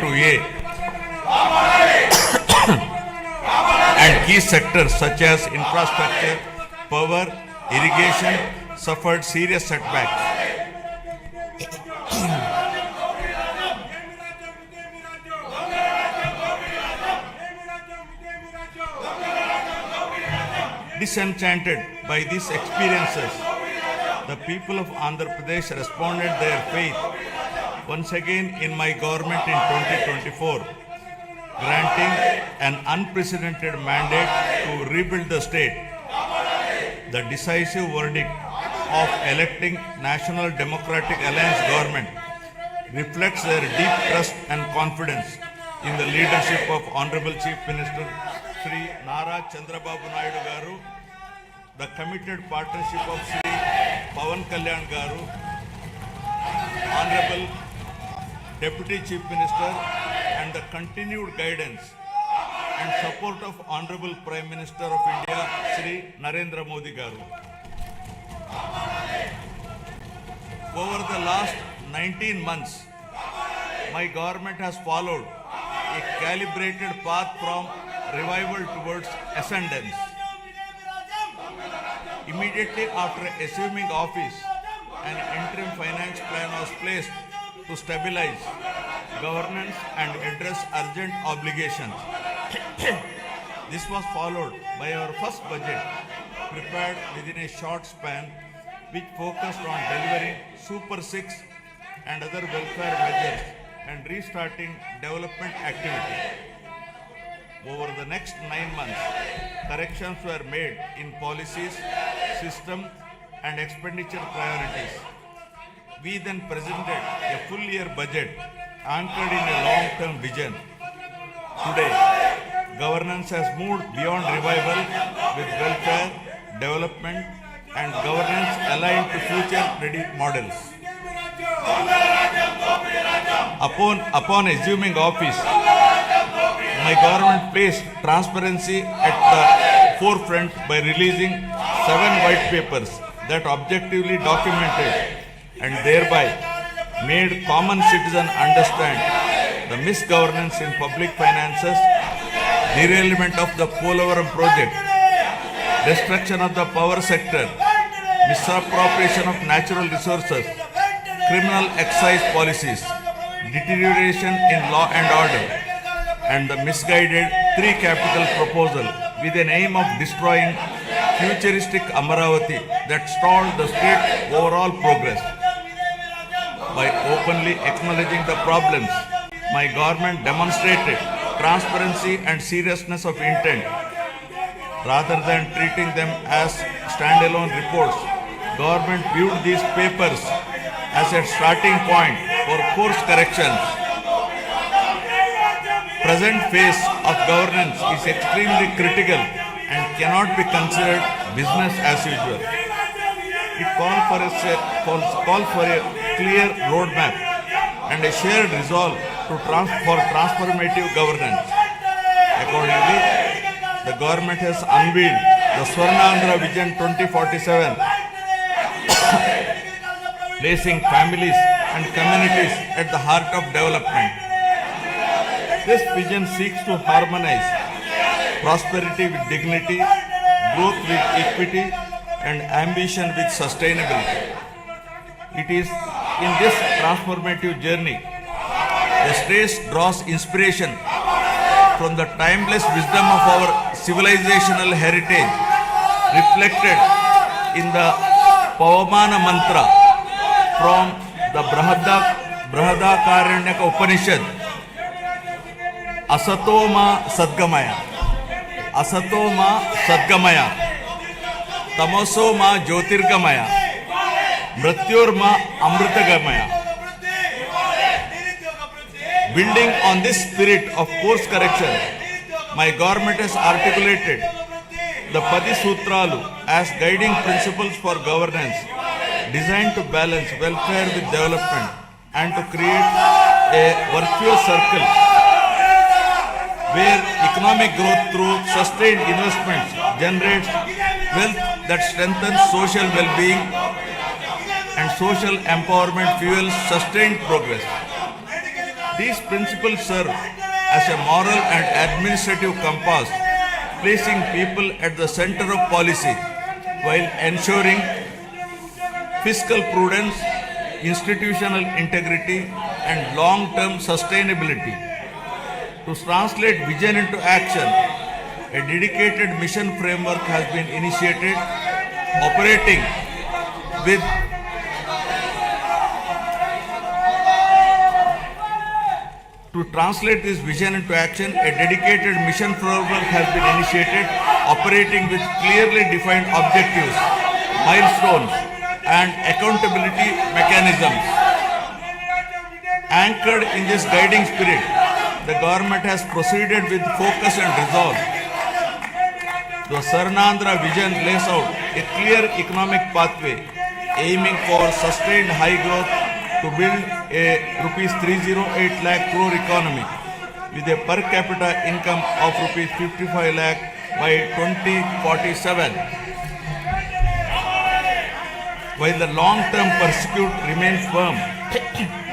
to A and key sectors such as infrastructure, power, irrigation suffered serious setbacks. Disenchanted by these experiences, the people of Andhra Pradesh responded their faith once again in my government in 2024, granting an unprecedented mandate to rebuild the state. The decisive verdict of electing National Democratic Alliance government reflects their deep trust and confidence in the leadership of Honorable Chief Minister Sri Nara Chandrababu Naidu Garu, the committed partnership of Sri Pawan Kalyan Garu, Honorable Deputy Chief Minister, and the continued guidance and support of Honorable Prime Minister of India Sri Narendra Modi Garu. Over the last 19 months, my government has followed a calibrated path from revival towards ascendance. Immediately after assuming office, an interim finance plan was placed to stabilize governance and address urgent obligations. This was followed by our first budget, prepared within a short span, which focused on delivering Super 6 and other welfare measures and restarting development activity. Over the next 9 months, corrections were made in policies, system, and expenditure priorities. We then presented a full year budget anchored in a long-term vision. Today, governance has moved beyond revival with welfare, development, and governance aligned to future-ready models. Upon assuming office, my government placed transparency at the forefront by releasing 7 white papers that objectively documented and thereby made common citizens understand the misgovernance in public finances, derailment of the Polavaram project, destruction of the power sector, misappropriation of natural resources, criminal excise policies, deterioration in law and order, and the misguided 3 capital proposal with an aim of destroying futuristic Amaravati that stalled the state's overall progress. By openly acknowledging the problems, my government demonstrated transparency and seriousness of intent. Rather than treating them as standalone reports, government viewed these papers as a starting point for course corrections. Present phase of governance is extremely critical and cannot be considered business as usual. It calls for a clear roadmap and a shared resolve for transformative governance. Accordingly, the government has unveiled the Swarnandhra Vision 2047, placing families and communities at the heart of development. This vision seeks to harmonize prosperity with dignity, growth with equity, and ambition with sustainability. It is in this transformative journey, the state draws inspiration from the timeless wisdom of our civilizational heritage, reflected in the Pavamana mantra from the Brahadakaranyaka Upanishad, Asatoma Sadgamaya, Asatoma Sadgamaya, Tamosoma Jyotirgamaya, Mrityorma Amritagamaya. Building on this spirit of course correction, my government has articulated the Padi Sutralu as guiding principles for governance, designed to balance welfare with development and to create a virtuous circle where economic growth through sustained investments generates wealth that strengthens social well-being and social empowerment fuels sustained progress. These principles serve as a moral and administrative compass, placing people at the center of policy while ensuring fiscal prudence, institutional integrity, and long-term sustainability. To translate vision into action, a dedicated mission framework has been initiated, operating with To translate this vision into action, a dedicated mission framework has been initiated, operating with clearly defined objectives, milestones, and accountability mechanisms. Anchored in this guiding spirit, the government has proceeded with focus and resolve. The Sarnandra vision lays out a clear economic pathway, aiming for sustained high growth to build a rupees 308 lakh crore economy with a per capita income of rupees 55 lakh by 2047. While the long-term pursuit remains firm,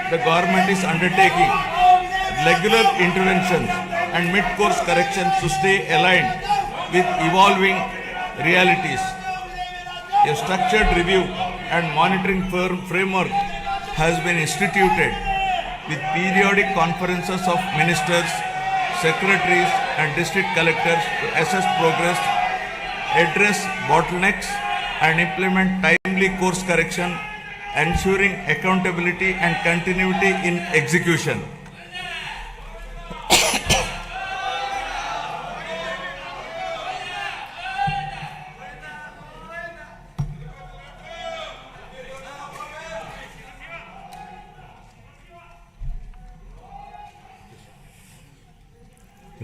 the government is undertaking regular interventions and mid-course corrections to stay aligned with evolving realities. A structured review and monitoring framework has been instituted with periodic conferences of ministers, secretaries, and district collectors to assess progress, address bottlenecks, and implement timely course correction, ensuring accountability and continuity in execution.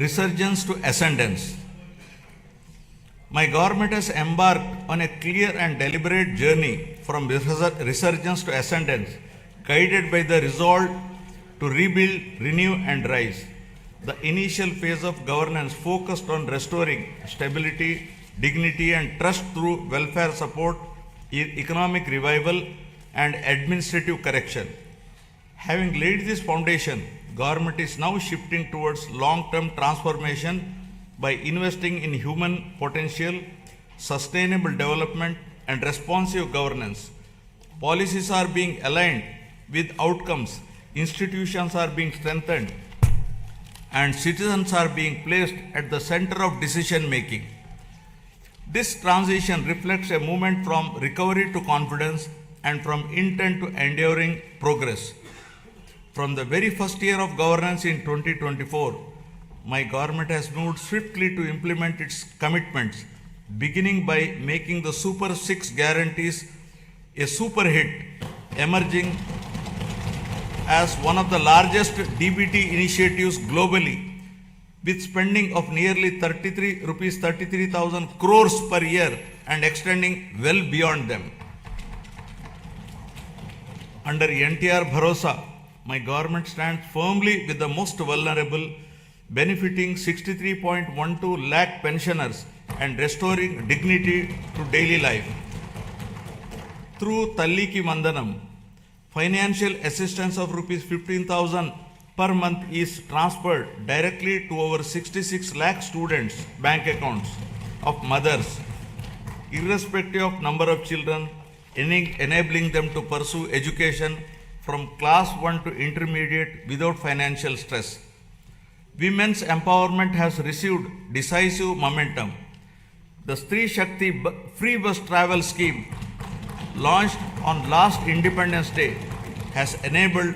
Resurgence to ascendance. My government has embarked on a clear and deliberate journey from resurgence to ascendance, guided by the resolve to rebuild, renew, and rise. The initial phase of governance focused on restoring stability, dignity, and trust through welfare support, economic revival, and administrative correction. Having laid this foundation, government is now shifting towards long-term transformation by investing in human potential, sustainable development, and responsive governance. Policies are being aligned with outcomes, institutions are being strengthened, and citizens are being placed at the center of decision making. This transition reflects a movement from recovery to confidence and from intent to enduring progress. From the very first year of governance in 2024, my government has moved swiftly to implement its commitments, beginning by making the Super 6 guarantees a super hit, emerging as one of the largest DBT initiatives globally, with spending of nearly 33,000 crores per year and extending well beyond them. Under NTR Bharosa, my government stands firmly with the most vulnerable, benefiting 63.12 lakh pensioners and restoring dignity to daily life. Through Talliki Mandanam, financial assistance of rupees 15,000 per month is transferred directly to over 66 lakh students' bank accounts of mothers, irrespective of number of children, enabling them to pursue education from class 1 to intermediate without financial stress. Women's empowerment has received decisive momentum. The Stree Shakti free bus travel scheme, launched on last Independence Day, has enabled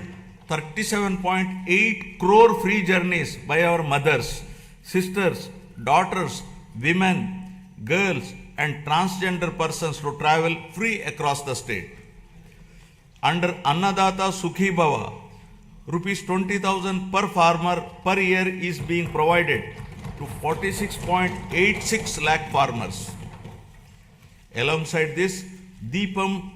37.8 crore free journeys by our mothers, sisters, daughters, women, girls, and transgender persons to travel free across the state. Under Annadata Sukhi Bhava, rupees 20,000 per farmer per year is being provided to 46.86 lakh farmers. Alongside this, Deepam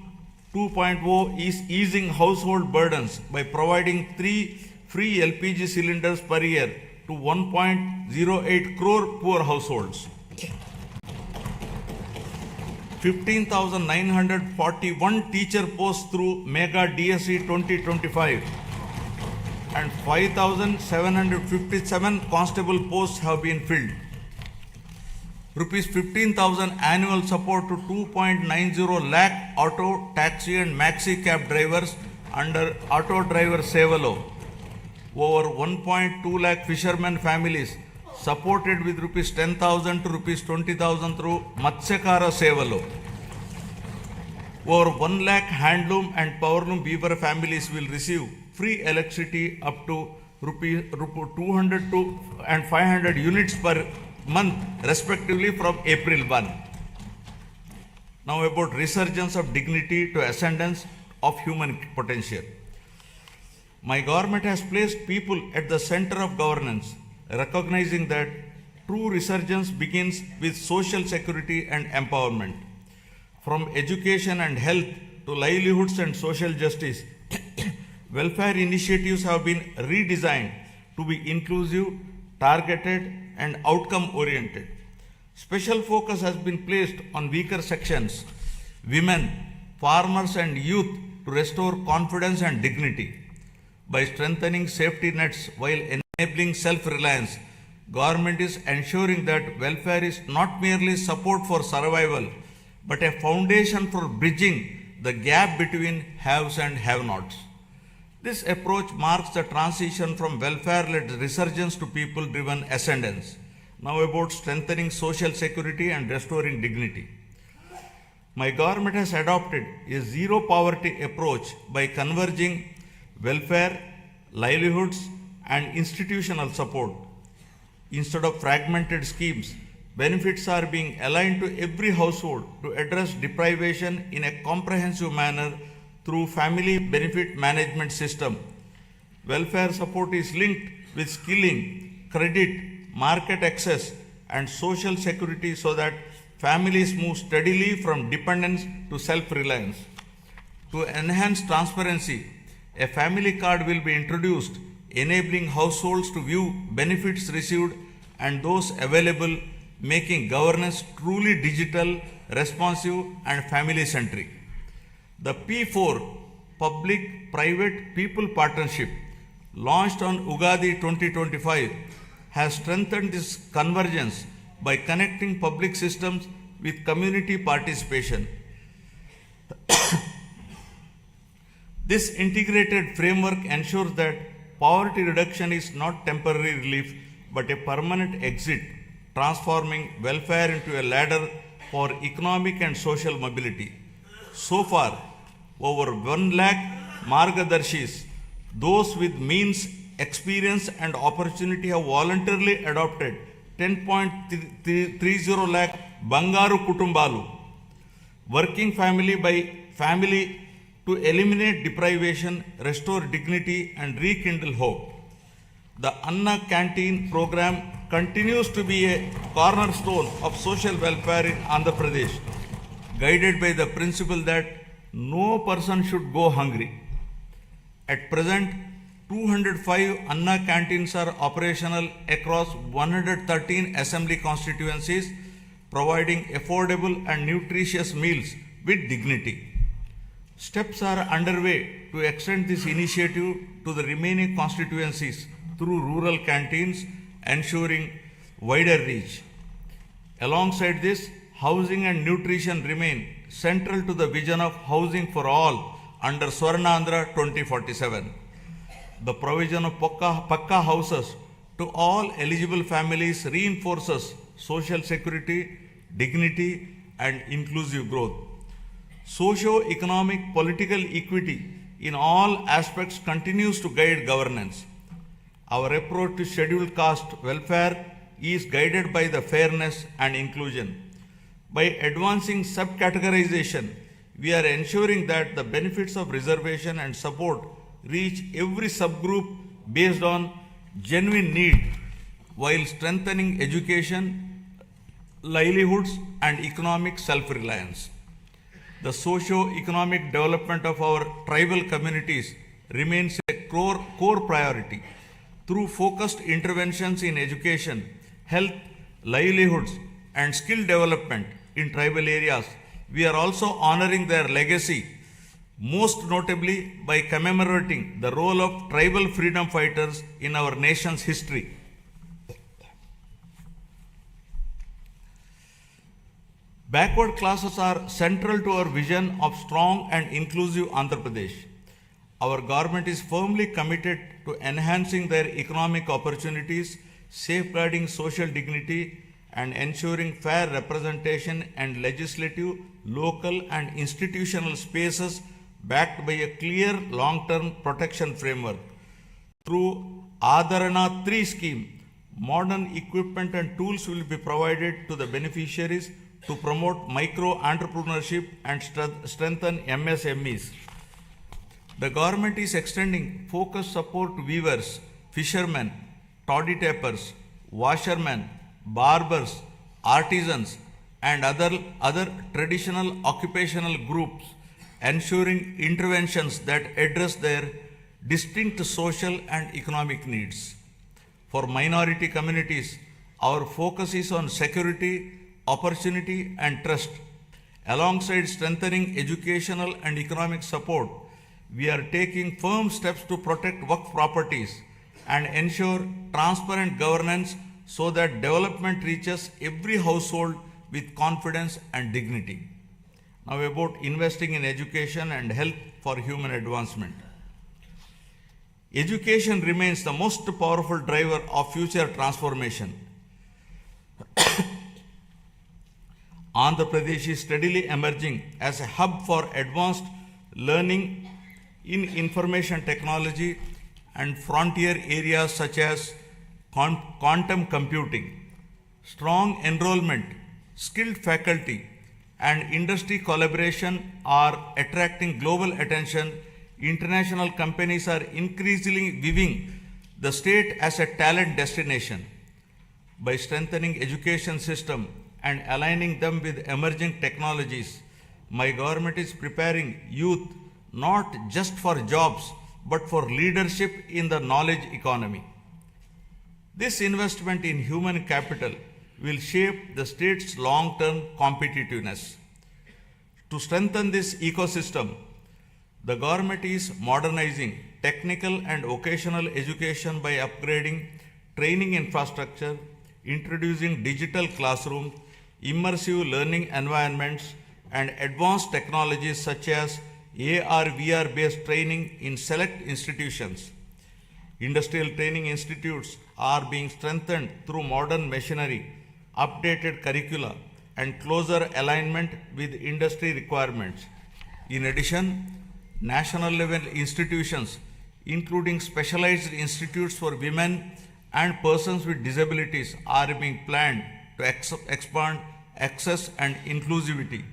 2.0 is easing household burdens by providing 3 free LPG cylinders per year to 1.08 crore poor households. 15,941 teacher posts through Mega DSE 2025 and 5,757 constable posts have been filled. Rupees 15,000 annual support to 2.90 lakh auto, taxi and maxi cab drivers under Auto Driver Sevalo. Over 1.2 lakh fishermen families supported with rupees 10,000 to rupees 20,000 through Matsyakara Sevalo. Over 1 lakh handloom and powerloom weaver families will receive free electricity up to rupees 200 to and 500 units per month respectively from April 1. Now about resurgence of dignity to ascendance of human potential. My government has placed people at the center of governance, recognizing that true resurgence begins with social security and empowerment. From education and health to livelihoods and social justice, welfare initiatives have been redesigned to be inclusive, targeted, and outcome oriented. Special focus has been placed on weaker sections, women, farmers, and youth to restore confidence and dignity. By strengthening safety nets while enabling self-reliance, government is ensuring that welfare is not merely support for survival, but a foundation for bridging the gap between haves and have-nots. This approach marks the transition from welfare-led resurgence to people-driven ascendance. Now about strengthening social security and restoring dignity. My government has adopted a zero-poverty approach by converging welfare, livelihoods, and institutional support. Instead of fragmented schemes, benefits are being aligned to every household to address deprivation in a comprehensive manner through family benefit management system. Welfare support is linked with skilling, credit, market access, and social security so that families move steadily from dependence to self-reliance. To enhance transparency, a family card will be introduced, enabling households to view benefits received and those available, making governance truly digital, responsive, and family-centric. The P4 Public-Private People Partnership, launched on Ugadi 2025, has strengthened this convergence by connecting public systems with community participation. This integrated framework ensures that poverty reduction is not temporary relief but a permanent exit, transforming welfare into a ladder for economic and social mobility. So far, over 1 lakh Margadarshis, those with means, experience, and opportunity have voluntarily adopted 10.30 lakh Bangaru Kutumbalu, working family by family to eliminate deprivation, restore dignity, and rekindle hope. The Anna Canteen program continues to be a cornerstone of social welfare in Andhra Pradesh, guided by the principle that no person should go hungry. At present, 205 Anna canteens are operational across 113 assembly constituencies, providing affordable and nutritious meals with dignity. Steps are underway to extend this initiative to the remaining constituencies through rural canteens, ensuring wider reach. Alongside this, housing and nutrition remain central to the vision of housing for all under Swarnandhra 2047. The provision of Pakka houses to all eligible families reinforces social security, dignity, and inclusive growth. Socio-economic political equity in all aspects continues to guide governance. Our approach to scheduled caste welfare is guided by the fairness and inclusion. By advancing subcategorization, we are ensuring that the benefits of reservation and support reach every subgroup based on genuine need, while strengthening education, livelihoods, and economic self-reliance. The socio-economic development of our tribal communities remains a core priority. Through focused interventions in education, health, livelihoods, and skill development in tribal areas, we are also honoring their legacy most notably by commemorating the role of tribal freedom fighters in our nation's history. Backward classes are central to our vision of strong and inclusive Andhra Pradesh. Our government is firmly committed to enhancing their economic opportunities, safeguarding social dignity, and ensuring fair representation and legislative, local, and institutional spaces backed by a clear long-term protection framework. Through Adharana 3 scheme, modern equipment and tools will be provided to the beneficiaries to promote micro entrepreneurship and strengthen MSMEs. The government is extending focused support to weavers, fishermen, toddy tappers, washermen, barbers, artisans, and other traditional occupational groups, ensuring interventions that address their distinct social and economic needs. For minority communities, our focus is on security, opportunity, and trust. Alongside strengthening educational and economic support, we are taking firm steps to protect Waqf properties and ensure transparent governance so that development reaches every household with confidence and dignity. Now about investing in education and health for human advancement. Education remains the most powerful driver of future transformation. Andhra Pradesh is steadily emerging as a hub for advanced learning in information technology and frontier areas such as quantum computing. Strong enrollment, skilled faculty, and industry collaboration are attracting global attention. International companies are increasingly viewing the state as a talent destination. By strengthening education system and aligning them with emerging technologies, my government is preparing youth not just for jobs but for leadership in the knowledge economy. This investment in human capital will shape the state's long-term competitiveness. To strengthen this ecosystem, the government is modernizing technical and vocational education by upgrading training infrastructure, introducing digital classrooms, immersive learning environments, and advanced technologies such as AR/VR based training in select institutions. Industrial training institutes are being strengthened through modern machinery, updated curricula, and closer alignment with industry requirements. In addition, national level institutions, including specialized institutes for women and persons with disabilities, are being planned to expand access and inclusivity.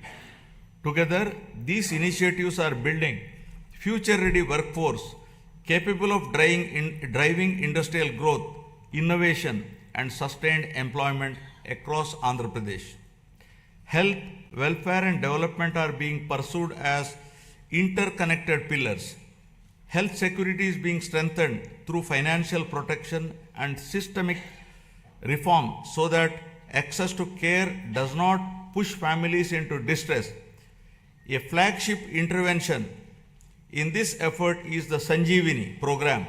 Together, these initiatives are building future-ready workforce capable of driving industrial growth, innovation, and sustained employment across Andhra Pradesh. Health, welfare, and development are being pursued as interconnected pillars. Health security is being strengthened through financial protection and systemic reform so that access to care does not push families into distress. A flagship intervention in this effort is the Sanjeevani program,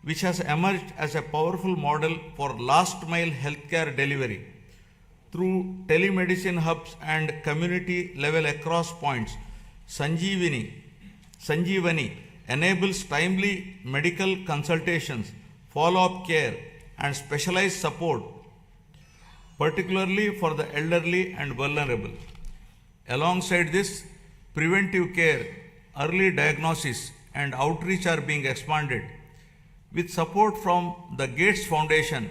which has emerged as a powerful model for last mile healthcare delivery. Through telemedicine hubs and community level across points, Sanjeevani enables timely medical consultations, follow-up care, and specialized support, particularly for the elderly and vulnerable. Alongside this, preventive care, early diagnosis, and outreach are being expanded. With support from the Gates Foundation,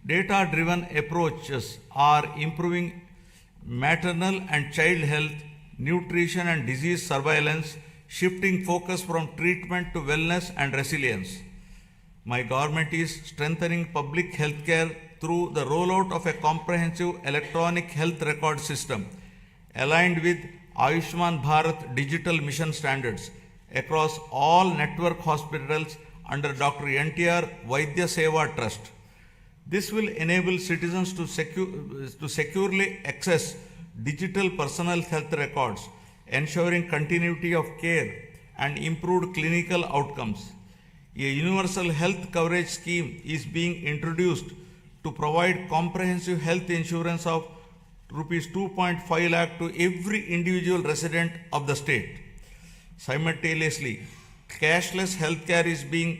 data-driven approaches are improving maternal and child health, nutrition, and disease surveillance, shifting focus from treatment to wellness and resilience. My government is strengthening public health care through the rollout of a comprehensive electronic health record system aligned with Ayushman Bharat digital mission standards across all network hospitals under Dr. NTR Vaidya Seva Trust. This will enable citizens to securely access digital personal health records, ensuring continuity of care and improved clinical outcomes. A universal health coverage scheme is being introduced to provide comprehensive health insurance of rupees 2.5 lakh to every individual resident of the state. Simultaneously, cashless healthcare is being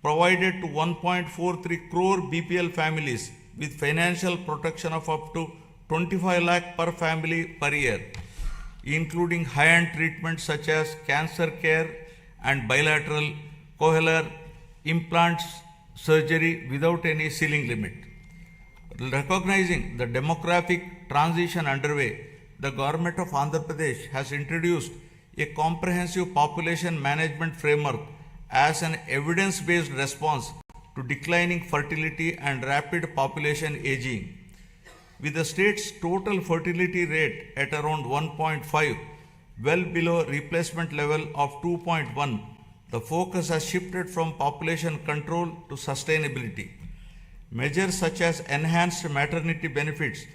provided to 1.43 crore BPL families with financial protection of up to 25 lakh per family per year, including high-end treatments such as cancer care and bilateral cochlear implants surgery without any ceiling limit. Recognizing the demographic transition underway, the government of Andhra Pradesh has introduced a comprehensive population management framework as an evidence-based response to declining fertility and rapid population aging. With the state's total fertility rate at around 1.5, well below replacement level of 2.1, the focus has shifted from population control to sustainability. Measures such as enhanced maternity benefits,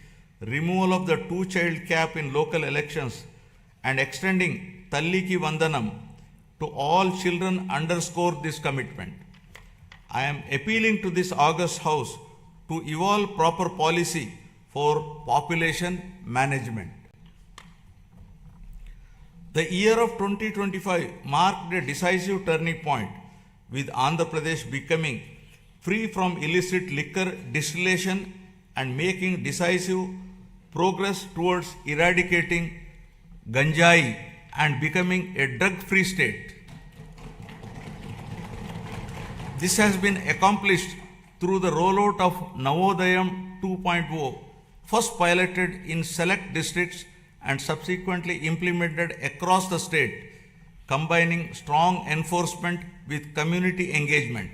removal of the two-child cap in local elections, and extending Talliki Vandanam to all children underscore this commitment. I am appealing to this August House to evolve proper policy for population management. The year of 2025 marked a decisive turning point, with Andhra Pradesh becoming free from illicit liquor distillation and making decisive progress towards eradicating ganjai and becoming a drug-free state. This has been accomplished through the rollout of Navodayam 2.0, first piloted in select districts and subsequently implemented across the state, combining strong enforcement with community engagement.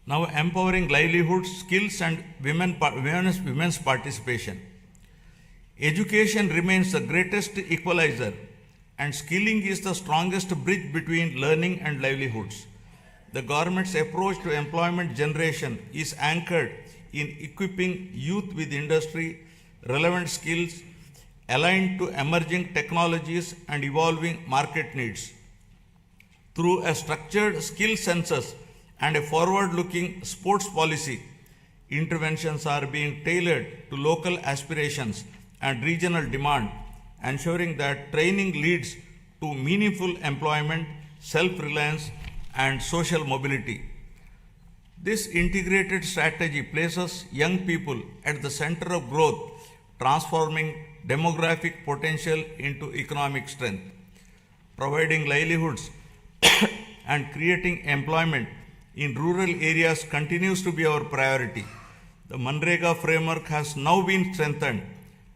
Now empowering livelihoods, skills and women's participation. Education remains the greatest equalizer and skilling is the strongest bridge between learning and livelihoods. The government's approach to employment generation is anchored in equipping youth with industry relevant skills aligned to emerging technologies and evolving market needs. Through a structured skill census and a forward-looking sports policy, interventions are being tailored to local aspirations and regional demand, ensuring that training leads to meaningful employment, self-reliance, and social mobility. This integrated strategy places young people at the center of growth, transforming demographic potential into economic strength. Providing livelihoods and creating employment in rural areas continues to be our priority. The Manrega framework has now been strengthened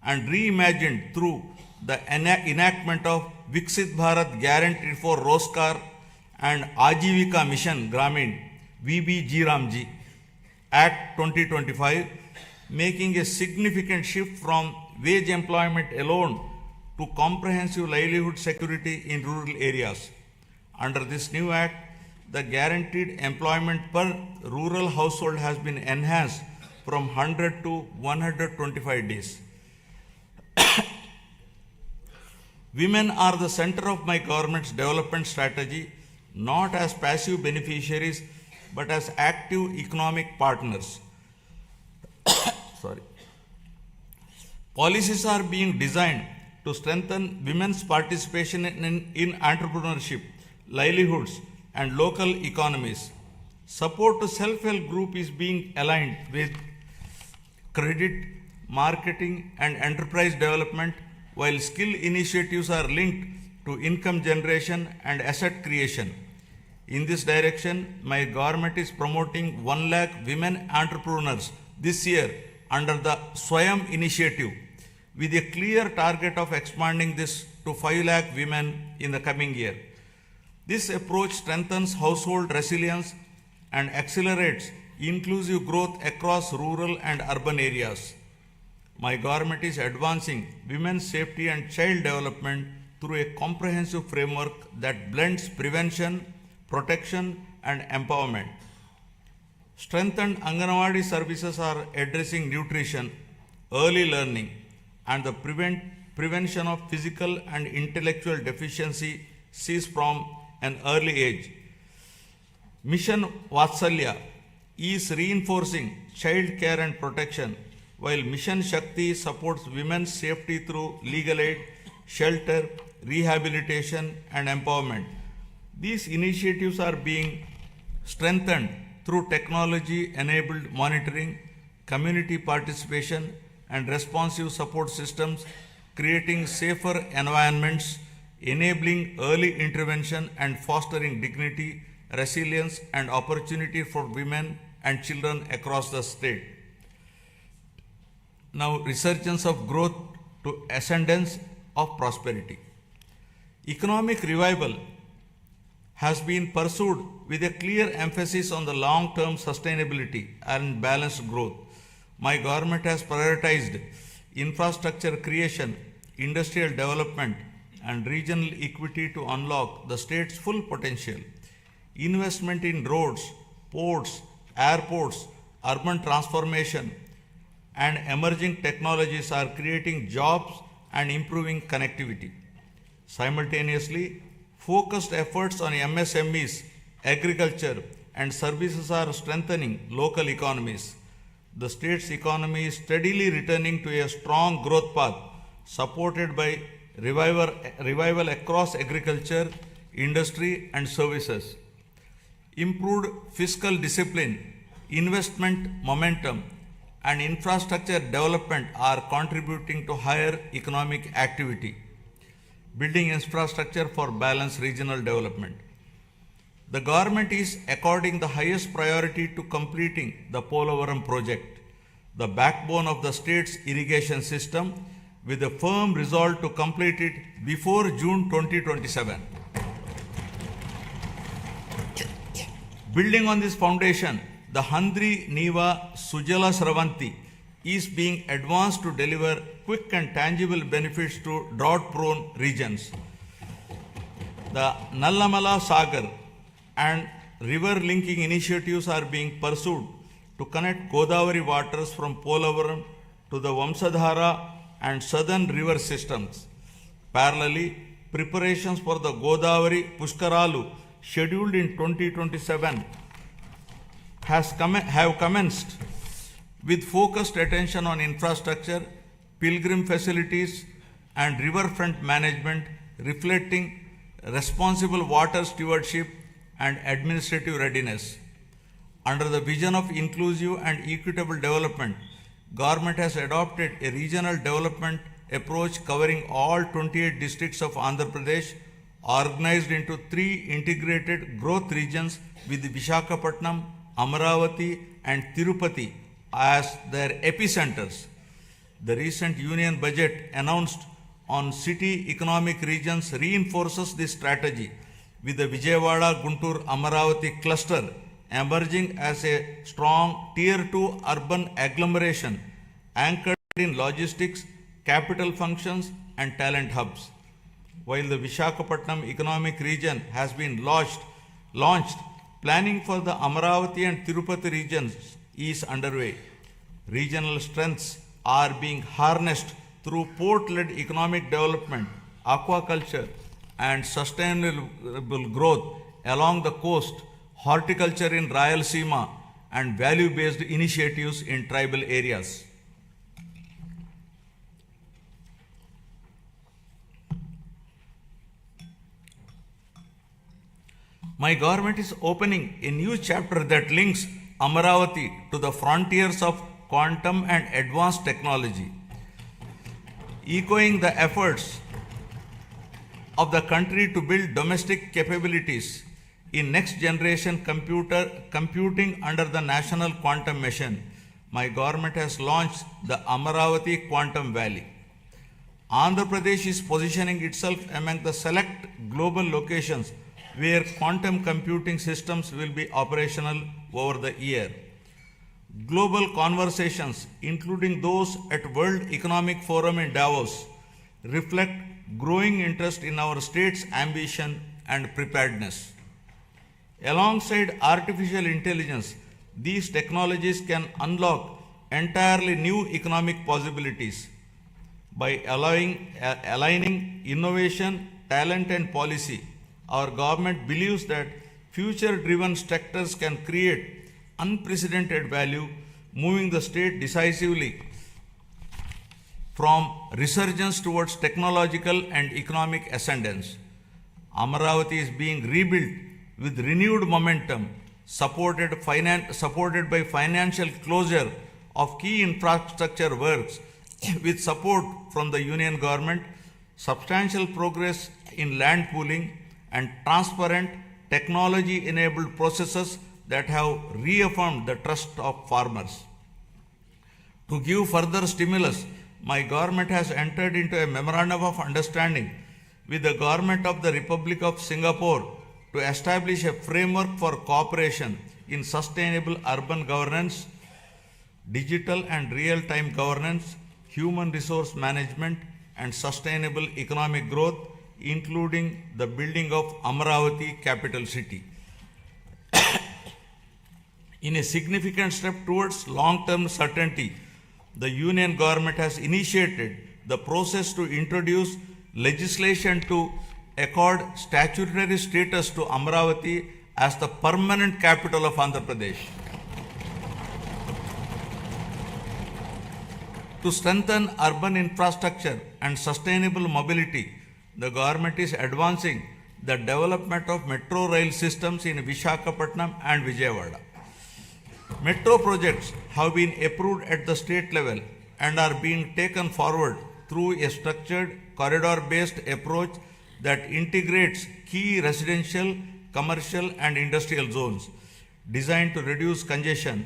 and reimagined through the enactment of Viksit Bharat Guarantee for Roskar and Ajivika Mission Gramin VBG Ramji Act 2025, making a significant shift from wage employment alone to comprehensive livelihood security in rural areas. Under this new act, the guaranteed employment per rural household has been enhanced from 100 to 125 days. Women are the center of my government's development strategy, not as passive beneficiaries, but as active economic partners. Policies are being designed to strengthen women's participation in entrepreneurship, livelihoods, and local economies. Support to self-help group is being aligned with credit, marketing, and enterprise development, while skill initiatives are linked to income generation and asset creation. In this direction, my government is promoting 1 lakh women entrepreneurs this year under the Swayam initiative, with a clear target of expanding this to 5 lakh women in the coming year. This approach strengthens household resilience and accelerates inclusive growth across rural and urban areas. My government is advancing women's safety and child development through a comprehensive framework that blends prevention, protection, and empowerment. Strengthened Anganwadi services are addressing nutrition, early learning, and the prevention of physical and intellectual deficiencies from an early age. Mission Vatsalya is reinforcing child care and protection, while Mission Shakti supports women's safety through legal aid, shelter, rehabilitation, and empowerment. These initiatives are being strengthened through technology enabled monitoring, community participation, and responsive support systems, creating safer environments, enabling early intervention, and fostering dignity, resilience, and opportunity for women and children across the state. Now, resurgence of growth to ascendance of prosperity. Economic revival has been pursued with a clear emphasis on the long-term sustainability and balanced growth. My government has prioritized infrastructure creation, industrial development, and regional equity to unlock the state's full potential. Investment in roads, ports, airports, urban transformation, and emerging technologies are creating jobs and improving connectivity. Simultaneously, focused efforts on MSMEs, agriculture, and services are strengthening local economies. The state's economy is steadily returning to a strong growth path, supported by revival across agriculture, industry, and services. Improved fiscal discipline, investment momentum, and infrastructure development are contributing to higher economic activity, building infrastructure for balanced regional development. The government is according the highest priority to completing the Polavaram project, the backbone of the state's irrigation system, with a firm resolve to complete it before June 2027. Building on this foundation, the Handri Niva Sujala Sravanti is being advanced to deliver quick and tangible benefits to drought-prone regions. The Nallamala Sagar and river linking initiatives are being pursued to connect Godavari waters from Polavaram to the Vamsadhara and southern river systems. Parallelly, preparations for the Godavari Pushkaralu scheduled in 2027 have commenced with focused attention on infrastructure, pilgrim facilities, and riverfront management, reflecting responsible water stewardship and administrative readiness. Under the vision of inclusive and equitable development, government has adopted a regional development approach covering all 28 districts of Andhra Pradesh, organized into 3 integrated growth regions with Visakhapatnam, Amaravati, and Tirupati as their epicenters. The recent union budget announced on city economic regions reinforces this strategy, with the Vijayawada Guntur Amaravati cluster emerging as a strong Tier 2 urban agglomeration anchored in logistics, capital functions, and talent hubs. While the Visakhapatnam economic region has been launched, planning for the Amaravati and Tirupati regions is underway. Regional strengths are being harnessed through port-led economic development, aquaculture, and sustainable growth along the coast, horticulture in Rayalaseema, and value-based initiatives in tribal areas. My government is opening a new chapter that links Amaravati to the frontiers of quantum and advanced technology, echoing the efforts of the country to build domestic capabilities in next generation computing under the National Quantum Mission. My government has launched the Amaravati Quantum Valley. Andhra Pradesh is positioning itself among the select global locations where quantum computing systems will be operational over the year. Global conversations, including those at World Economic Forum in Davos, reflect growing interest in our state's ambition and preparedness. Alongside artificial intelligence, These technologies can unlock entirely new economic possibilities by aligning innovation, talent, and policy. Our government believes that future-driven sectors can create unprecedented value, moving the state decisively from resurgence towards technological and economic ascendance. Amaravati is being rebuilt with renewed momentum, supported by financial closure of key infrastructure works with support from the Union government, substantial progress in land pooling, and transparent technology-enabled processes that have reaffirmed the trust of farmers. To give further stimulus, my government has entered into a memorandum of understanding with the government of the Republic of Singapore to establish a framework for cooperation in sustainable urban governance, digital and real-time governance, human resource management, and sustainable economic growth, including the building of Amaravati capital city. In a significant step towards long-term certainty, the Union government has initiated the process to introduce legislation to accord statutory status to Amaravati as the permanent capital of Andhra Pradesh. To strengthen urban infrastructure and sustainable mobility, the government is advancing the development of metro rail systems in Visakhapatnam and Vijayawada. Metro projects have been approved at the state level and are being taken forward through a structured corridor-based approach that integrates key residential, commercial, and industrial zones designed to reduce congestion,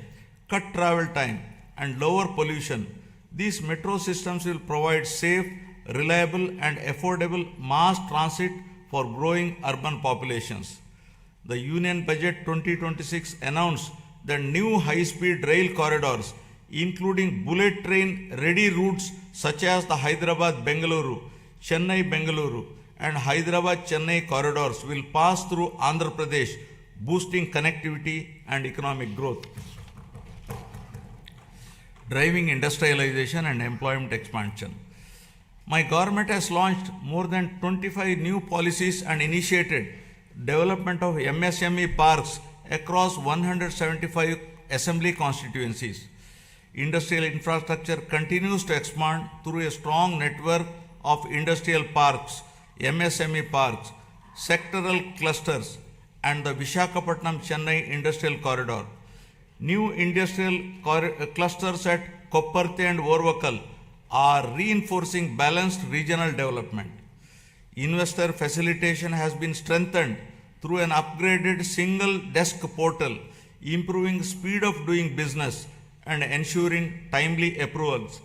cut travel time, and lower pollution. These metro systems will provide safe, reliable, and affordable mass transit for growing urban populations. The Union Budget 2026 announced the new high-speed rail corridors, including bullet train-ready routes such as the Hyderabad-Bengaluru, Chennai-Bengaluru, and Hyderabad-Chennai corridors will pass through Andhra Pradesh, boosting connectivity and economic growth. Driving industrialization and employment expansion. My government has launched more than 25 new policies and initiated development of MSME parks across 175 assembly constituencies. Industrial infrastructure continues to expand through a strong network of industrial parks, MSME parks, sectoral clusters, and the Visakhapatnam-Chennai Industrial Corridor. New industrial clusters at Kopparthe and Orvakal are reinforcing balanced regional development. Investor facilitation has been strengthened through an upgraded single desk portal, improving speed of doing business and ensuring timely approvals.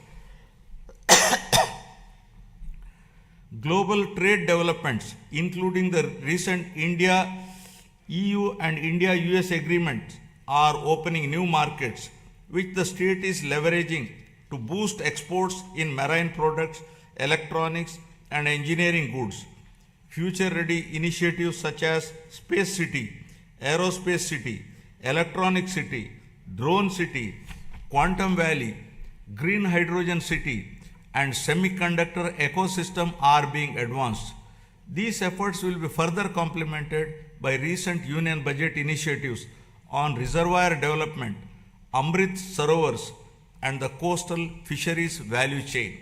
Global trade developments, including the recent India-EU and India-US agreements, are opening new markets, which the state is leveraging to boost exports in marine products, electronics, and engineering goods. Future-ready initiatives such as Space City, Aerospace City, Electronic City, Drone City, Quantum Valley, Green Hydrogen City, and semiconductor ecosystem are being advanced. These efforts will be further complemented by recent Union Budget initiatives on reservoir development, Amrit Sarovars, and the coastal fisheries value chain.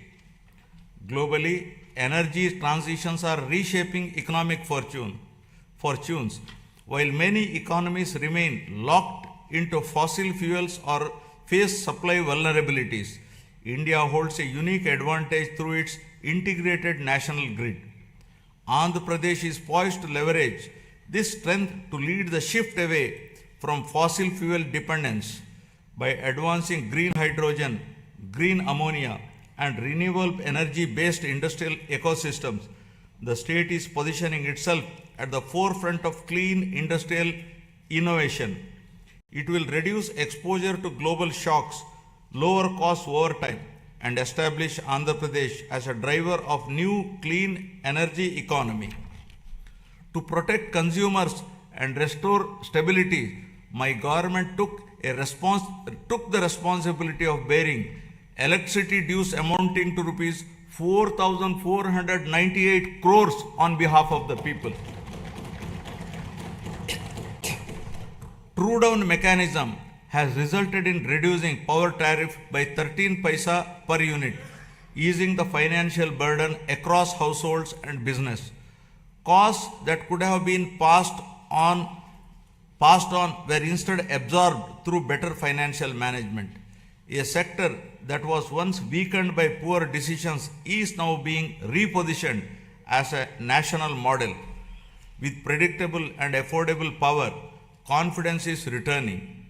Globally, energy transitions are reshaping economic fortunes. While many economies remain locked into fossil fuels or face supply vulnerabilities, India holds a unique advantage through its integrated national grid. Andhra Pradesh is poised to leverage this strength to lead the shift away from fossil fuel dependence by advancing green hydrogen, green ammonia, and renewable energy-based industrial ecosystems. The state is positioning itself at the forefront of clean industrial innovation. It will reduce exposure to global shocks, lower costs over time, and establish Andhra Pradesh as a driver of new clean energy economy. To protect consumers and restore stability, my government took took the responsibility of bearing electricity dues amounting to rupees 4,498 crores on behalf of the people. True down mechanism has resulted in reducing power tariff by 13 paisa per unit, easing the financial burden across households and business. Costs that could have been passed on were instead absorbed through better financial management. A sector that was once weakened by poor decisions is now being repositioned as a national model. With predictable and affordable power, confidence is returning.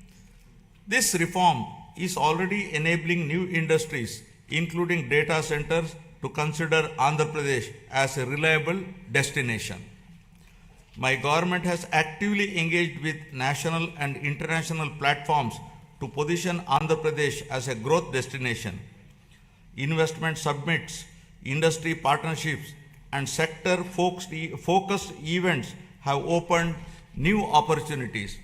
This reform is already enabling new industries, including data centers, to consider Andhra Pradesh as a reliable destination. My government has actively engaged with national and international platforms to position Andhra Pradesh as a growth destination. Investment summits, industry partnerships, and sector-focused events have opened new opportunities.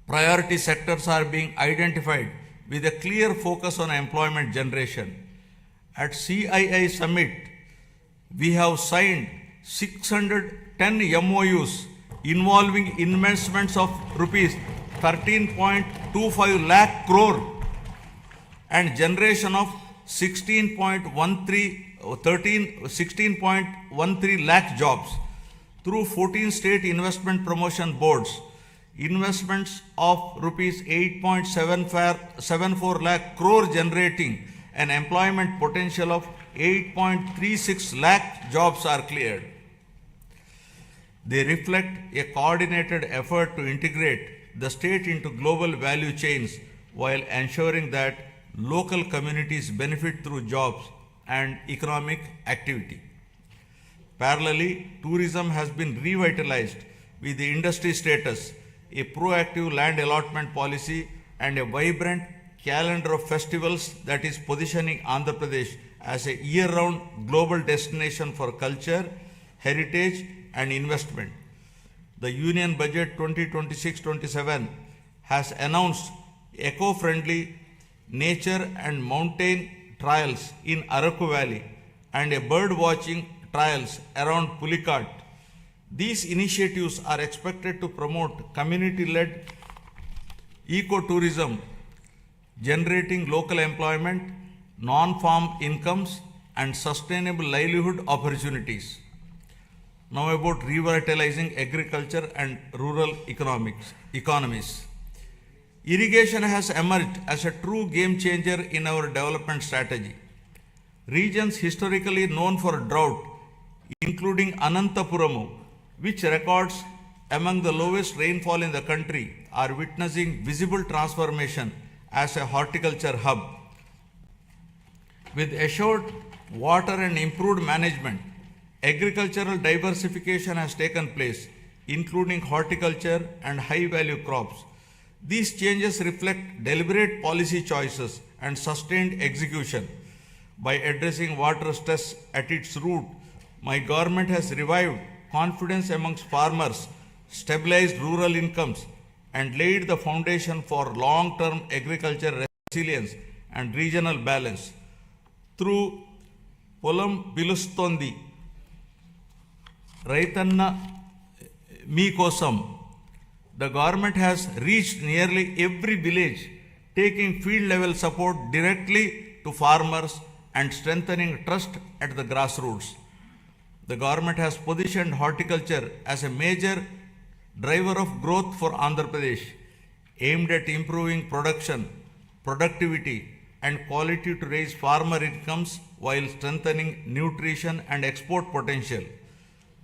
Priority sectors are being identified with a clear focus on employment generation. At CII Summit, we have signed 610 MOUs involving investments of rupees 13.25 lakh crore and generation of 16.13 lakh jobs through 14 state investment promotion boards. Investments of rupees 8.74 lakh crore generating an employment potential of 8.36 lakh jobs are cleared. They reflect a coordinated effort to integrate the state into global value chains while ensuring that local communities benefit through jobs and economic activity. Parallelly, tourism has been revitalized with the industry status, a proactive land allotment policy, and a vibrant calendar of festivals that is positioning Andhra Pradesh as a year-round global destination for culture, heritage, and investment. The Union Budget 2026-27 has announced eco-friendly nature and mountain trials in Araku Valley and a bird watching trials around Pulikat. These initiatives are expected to promote community-led ecotourism, generating local employment, non-farm incomes, and sustainable livelihood opportunities. Now about revitalizing agriculture and rural economies. Irrigation has emerged as a true game changer in our development strategy. Regions historically known for drought, including Anantapuramu, which records among the lowest rainfall in the country, are witnessing visible transformation as a horticulture hub. With assured water and improved management, agricultural diversification has taken place, including horticulture and high-value crops. These changes reflect deliberate policy choices and sustained execution. By addressing water stress at its root, my government has revived confidence amongst farmers, stabilized rural incomes, and laid the foundation for long-term agriculture resilience and regional balance. Through Polam Pilustondi, Raitanna Meekosam, the government has reached nearly every village, taking field level support directly to farmers and strengthening trust at the grassroots. The government has positioned horticulture as a major driver of growth for Andhra Pradesh, aimed at improving production, productivity, and quality to raise farmer incomes while strengthening nutrition and export potential.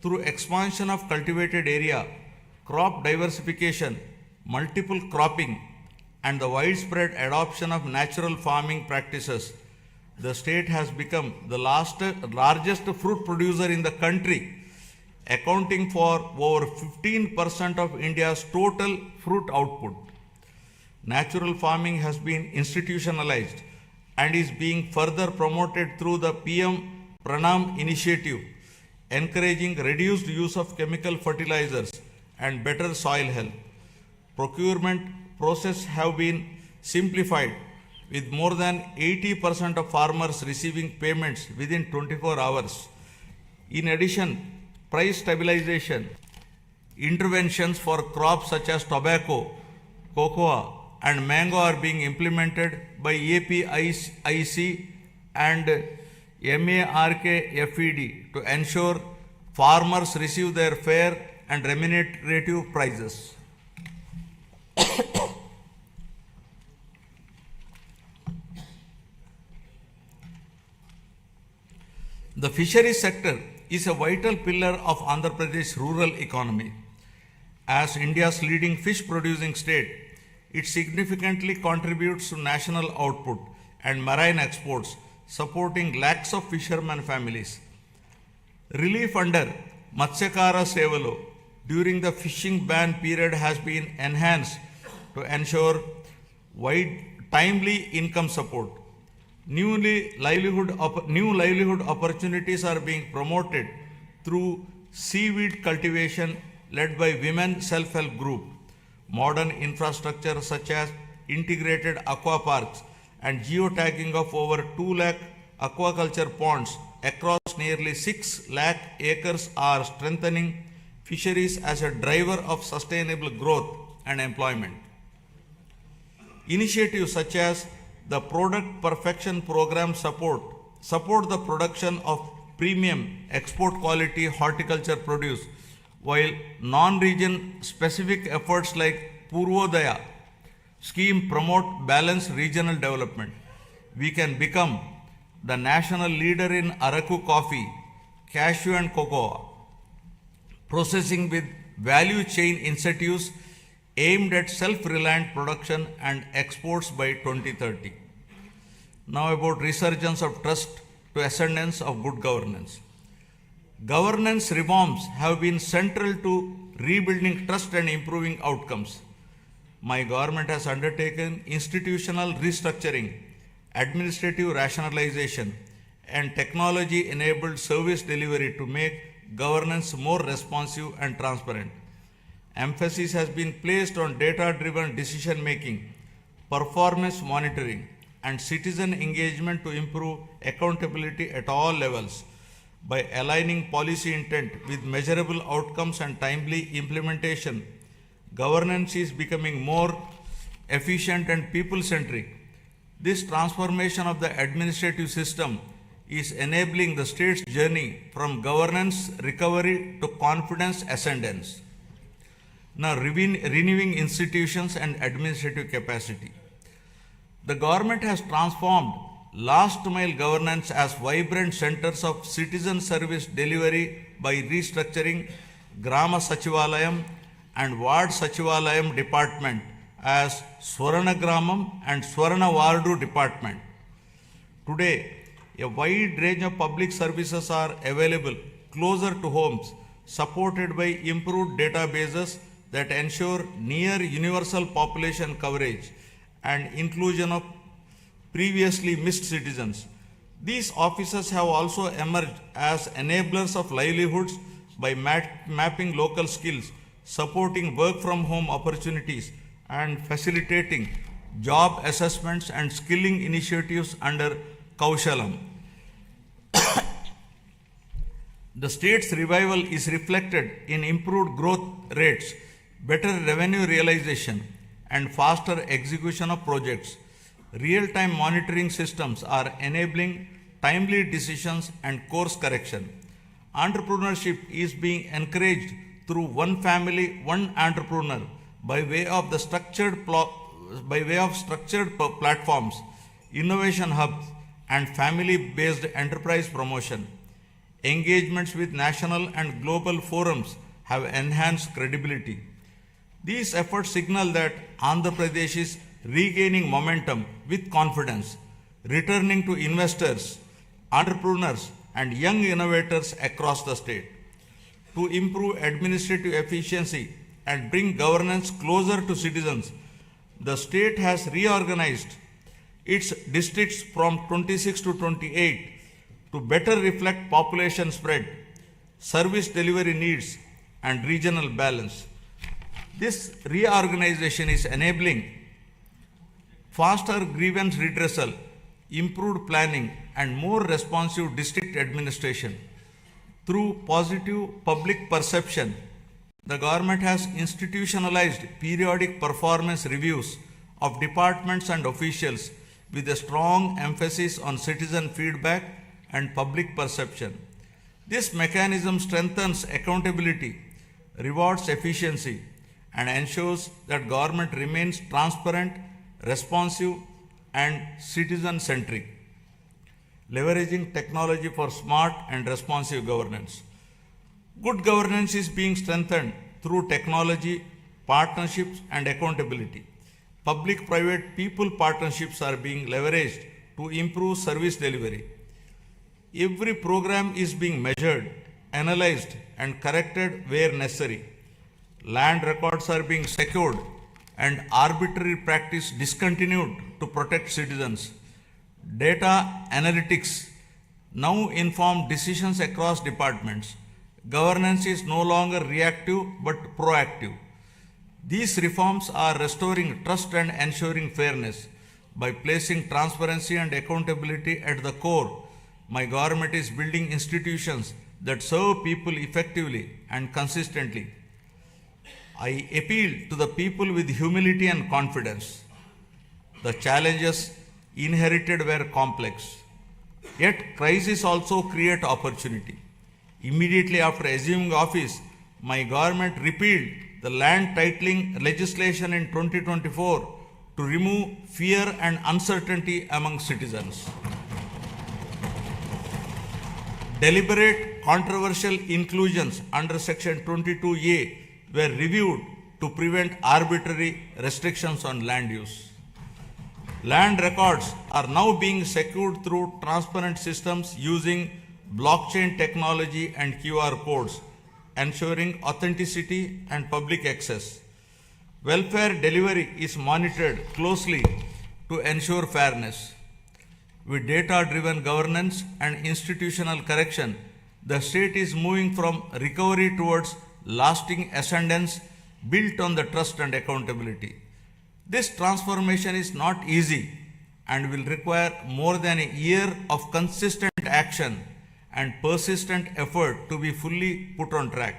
Through expansion of cultivated area, crop diversification, multiple cropping, and the widespread adoption of natural farming practices, the state has become the largest fruit producer in the country, accounting for over 15% of India's total fruit output. Natural farming has been institutionalized and is being further promoted through the PM Pranam initiative, encouraging reduced use of chemical fertilizers and better soil health. Procurement process have been simplified, with more than 80% of farmers receiving payments within 24 hours. In addition, price stabilization interventions for crops such as tobacco, cocoa, and mango are being implemented by APIC and MARKFED to ensure farmers receive their fair and remunerative prices. The fisheries sector is a vital pillar of Andhra Pradesh rural economy. As India's leading fish producing state, it significantly contributes to national output and marine exports, supporting lakhs of fishermen families. Relief under Matsyakara Sevalo during the fishing ban period has been enhanced to ensure timely income support. New livelihood opportunities are being promoted through seaweed cultivation led by women self-help group. Modern infrastructure such as integrated aqua parks and geotagging of over 2 lakh aquaculture ponds across nearly 6 lakh acres are strengthening fisheries as a driver of sustainable growth and employment. Initiatives such as the Product Perfection Program support the production of premium export quality horticulture produce, while non-region specific efforts like Purvodaya scheme promote balanced regional development. We can become the national leader in Araku coffee, cashew and cocoa processing with value chain incentives aimed at self-reliant production and exports by 2030. Now about resurgence of trust to ascendance of good governance. Governance reforms have been central to rebuilding trust and improving outcomes. My government has undertaken institutional restructuring, administrative rationalization, and technology-enabled service delivery to make governance more responsive and transparent. Emphasis has been placed on data-driven decision-making, performance monitoring, and citizen engagement to improve accountability at all levels. By aligning policy intent with measurable outcomes and timely implementation, governance is becoming more efficient and people-centric. This transformation of the administrative system is enabling the state's journey from governance recovery to confidence ascendance. Now, renewing institutions and administrative capacity. The government has transformed last mile governance as vibrant centers of citizen service delivery by restructuring Grama Sachivalayam and Ward Sachivalayam department as Swarana Gramam and Swarana Wardu department. Today, a wide range of public services are available closer to homes, supported by improved databases that ensure near universal population coverage and inclusion of previously missed citizens. These offices have also emerged as enablers of livelihoods by mapping local skills, supporting work from home opportunities, and facilitating job assessments and skilling initiatives under Kaushalam. The state's revival is reflected in improved growth rates, better revenue realization, and faster execution of projects. Real-time monitoring systems are enabling timely decisions and course correction. Entrepreneurship is being encouraged through one family, one entrepreneur by way of structured platforms, innovation hubs, and family-based enterprise promotion. Engagements with national and global forums have enhanced credibility. These efforts signal that Andhra Pradesh is regaining momentum with confidence, returning to investors, entrepreneurs, and young innovators across the state. To improve administrative efficiency and bring governance closer to citizens, the state has reorganized its districts from 26 to 28 to better reflect population spread, service delivery needs, and regional balance. This reorganization is enabling faster grievance redressal, improved planning, and more responsive district administration. Through positive public perception, the government has institutionalized periodic performance reviews of departments and officials with a strong emphasis on citizen feedback and public perception. This mechanism strengthens accountability, rewards efficiency, and ensures that government remains transparent, responsive, and citizen-centric, leveraging technology for smart and responsive governance. Good governance is being strengthened through technology, partnerships, and accountability. Public-private people partnerships are being leveraged to improve service delivery. Every program is being measured, analyzed, and corrected where necessary. Land records are being secured and arbitrary practice discontinued to protect citizens. Data analytics now inform decisions across departments. Governance is no longer reactive but proactive. These reforms are restoring trust and ensuring fairness. By placing transparency and accountability at the core, my government is building institutions that serve people effectively and consistently. I appeal to the people with humility and confidence. The challenges inherited were complex, yet crises also create opportunity. Immediately after assuming office, my government repealed the land titling legislation in 2024 to remove fear and uncertainty among citizens. Deliberate controversial inclusions under Section 22A were reviewed to prevent arbitrary restrictions on land use. Land records are now being secured through transparent systems using blockchain technology and QR codes, ensuring authenticity and public access. Welfare delivery is monitored closely to ensure fairness. With data-driven governance and institutional correction, the state is moving from recovery towards lasting ascendance built on the trust and accountability. This transformation is not easy and will require more than a year of consistent action and persistent effort to be fully put on track.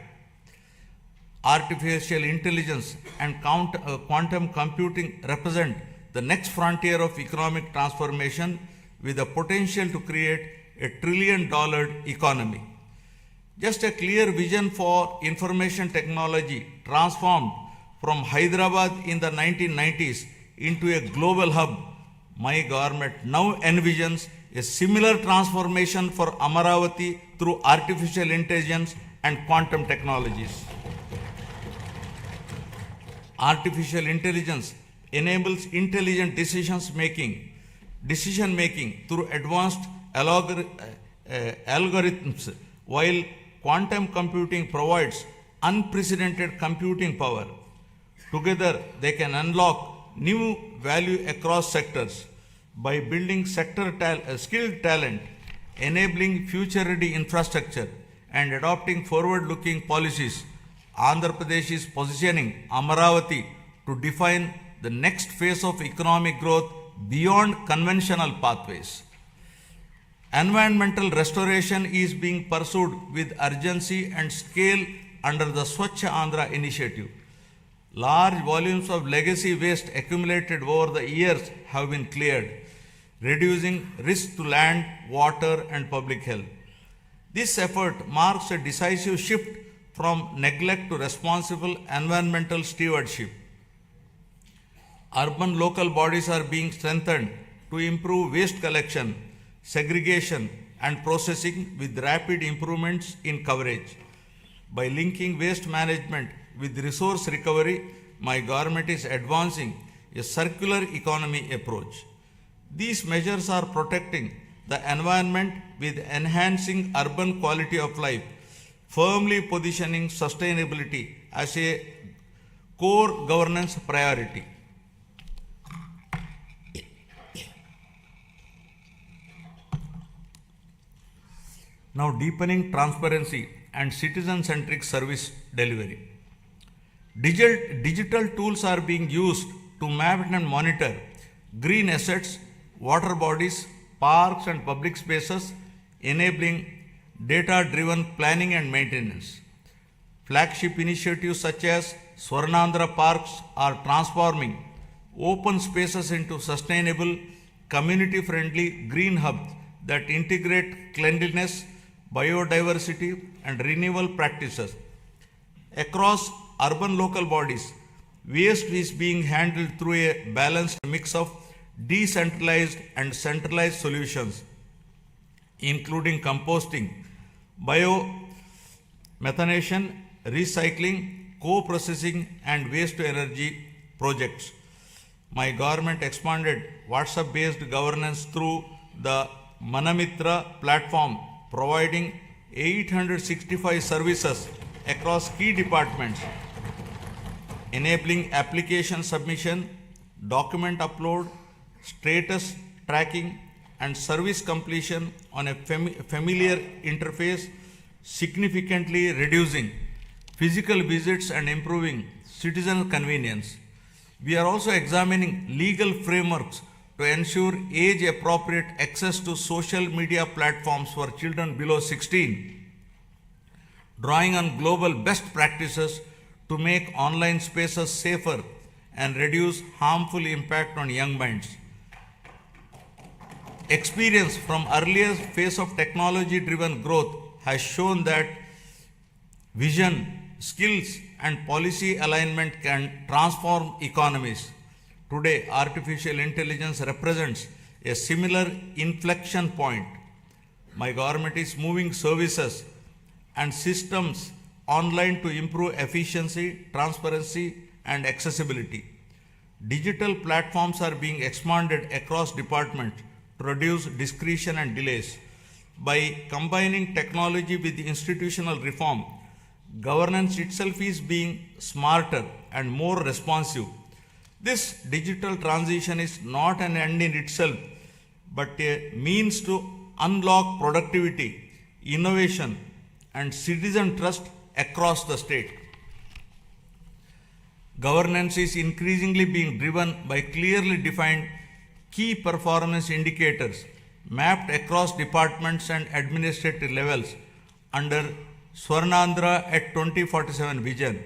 Artificial intelligence and quantum computing represent the next frontier of economic transformation with the potential to create $1 trillion economy. Just a clear vision for information technology transformed from Hyderabad in the 1990s into a global hub, my government now envisions a similar transformation for Amaravati through artificial intelligence and quantum technologies. Artificial intelligence enables intelligent decision making through advanced algorithms, while quantum computing provides unprecedented computing power. Together, they can unlock new value across sectors by building skilled talent, enabling future-ready infrastructure, and adopting forward-looking policies. Andhra Pradesh is positioning Amaravati to define the next phase of economic growth beyond conventional pathways. Environmental restoration is being pursued with urgency and scale under the Swachh Andhra initiative. Large volumes of legacy waste accumulated over the years have been cleared, reducing risk to land, water, and public health. This effort marks a decisive shift from neglect to responsible environmental stewardship. Urban local bodies are being strengthened to improve waste collection, segregation, and processing with rapid improvements in coverage. By linking waste management with resource recovery, my government is advancing a circular economy approach. These measures are protecting the environment with enhancing urban quality of life, firmly positioning sustainability as a core governance priority. Now, deepening transparency and citizen-centric service delivery. Digital tools are being used to map and monitor green assets, water bodies, parks, and public spaces, enabling data-driven planning and maintenance. Flagship initiatives such as Swarnandhra Parks are transforming open spaces into sustainable, community-friendly green hubs that integrate cleanliness, biodiversity, and renewable practices. Across urban local bodies, waste is being handled through a balanced mix of decentralized and centralized solutions, including composting, biomethanation, recycling, co-processing, and waste-to-energy projects. My government expanded WhatsApp-based governance through the Manamitra platform, providing 865 services across key departments, enabling application submission, document upload, status tracking, and service completion on a familiar interface, significantly reducing physical visits and improving citizen convenience. We are also examining legal frameworks to ensure age-appropriate access to social media platforms for children below 16, drawing on global best practices to make online spaces safer and reduce harmful impact on young minds. Experience from earlier phase of technology-driven growth has shown that vision, skills, and policy alignment can transform economies. Today, artificial intelligence represents a similar inflection point. My government is moving services and systems online to improve efficiency, transparency, and accessibility. Digital platforms are being expanded across departments to reduce discretion and delays. By combining technology with institutional reform, governance itself is being smarter and more responsive. This digital transition is not an end in itself, but a means to unlock productivity, innovation, and citizen trust across the state. Governance is increasingly being driven by clearly defined key performance indicators mapped across departments and administrative levels under Swarnandhra at 2047 vision.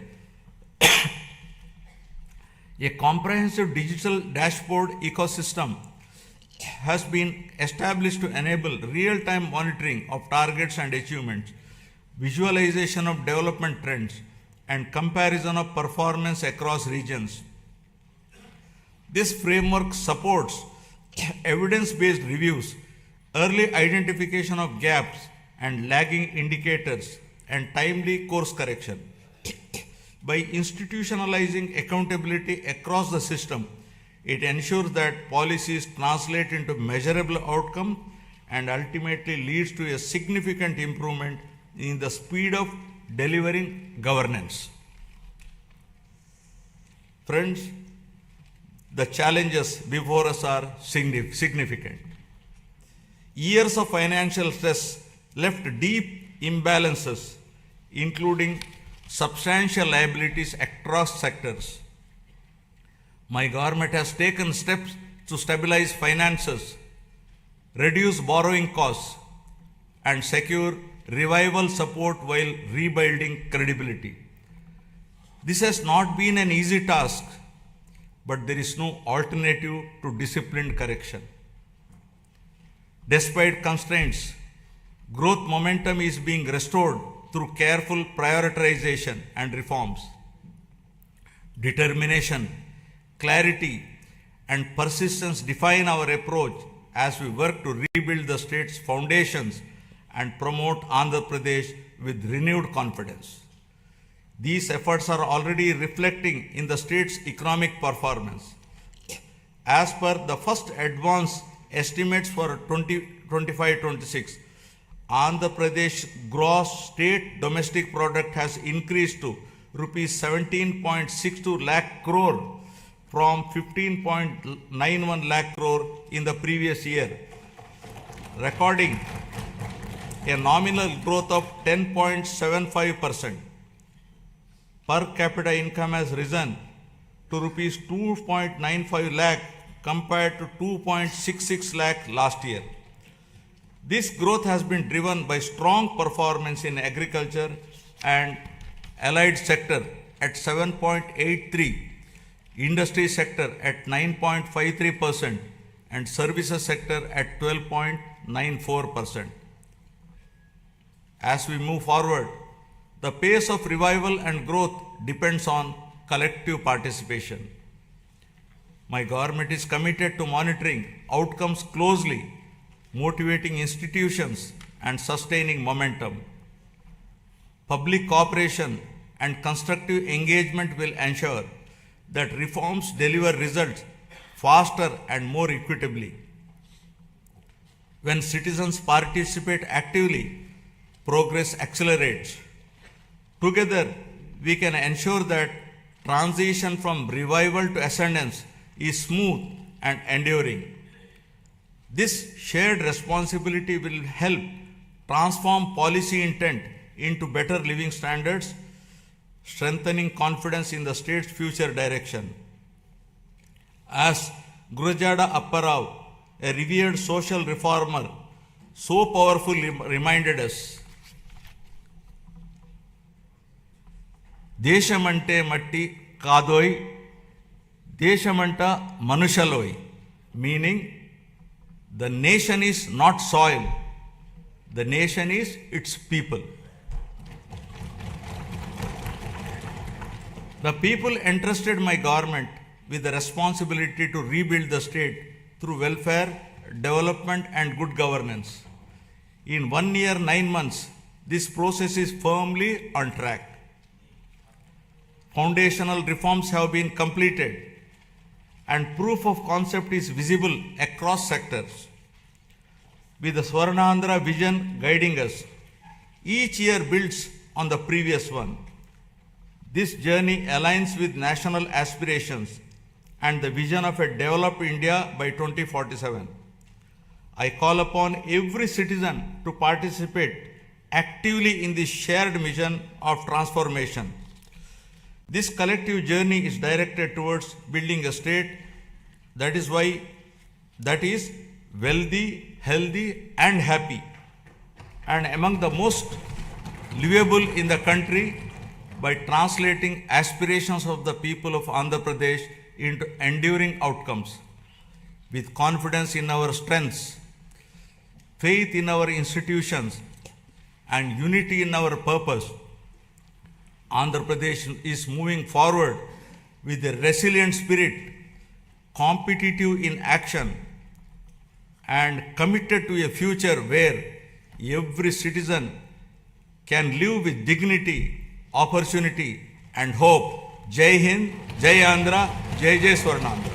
A comprehensive digital dashboard ecosystem has been established to enable real-time monitoring of targets and achievements, visualization of development trends, and comparison of performance across regions. This framework supports evidence-based reviews, early identification of gaps and lagging indicators, and timely course correction. By institutionalizing accountability across the system, it ensures that policies translate into measurable outcomes and ultimately leads to a significant improvement in the speed of delivering governance. Friends, the challenges before us are significant. Years of financial stress left deep imbalances, including substantial liabilities across sectors. My government has taken steps to stabilize finances, reduce borrowing costs, and secure revival support while rebuilding credibility. This has not been an easy task, but there is no alternative to disciplined correction. Despite constraints, growth momentum is being restored through careful prioritization and reforms. Determination, clarity, and persistence define our approach as we work to rebuild the state's foundations and promote Andhra Pradesh with renewed confidence. These efforts are already reflecting in the state's economic performance. As per the first advance estimates for 2025-26, Andhra Pradesh gross state domestic product has increased to rupees 17.62 lakh crore from 15.91 lakh crore in the previous year, recording a nominal growth of 10.75%. Per capita income has risen to rupees 2.95 lakh compared to 2.66 lakh last year. This growth has been driven by strong performance in agriculture and allied sector at 7.83, industry sector at 9.53%, and services sector at 12.94%. As we move forward, the pace of revival and growth depends on collective participation. My government is committed to monitoring outcomes closely, motivating institutions and sustaining momentum. Public cooperation and constructive engagement will ensure that reforms deliver results faster and more equitably. When citizens participate actively, progress accelerates. Together, we can ensure that transition from revival to ascendance is smooth and enduring. This shared responsibility will help transform policy intent into better living standards, strengthening confidence in the state's future direction. As Gurujada Apparao, a revered social reformer, so powerfully reminded us, దేశమంటే మట్టి కాదోయ్ దేశమంట మనుషలోయ్, meaning the nation is not soil, the nation is its people. The people entrusted my government with the responsibility to rebuild the state through welfare, development and good governance. In 1 year, 9 months, this process is firmly on track. Foundational reforms have been completed and proof of concept is visible across sectors. With the Swarnandhra vision guiding us, each year builds on the previous one. This journey aligns with national aspirations and the vision of a developed India by 2047. I call upon every citizen to participate actively in this shared mission of transformation. This collective journey is directed towards building a state that is wealthy, healthy and happy, and among the most livable in the country by translating aspirations of the people of Andhra Pradesh into enduring outcomes. With confidence in our strengths, faith in our institutions and unity in our purpose, Andhra Pradesh is moving forward with a resilient spirit, competitive in action, and committed to a future where every citizen can live with dignity, opportunity, and hope. Jai Hind, Jai Andhra, Jai Jai Swarnandhra.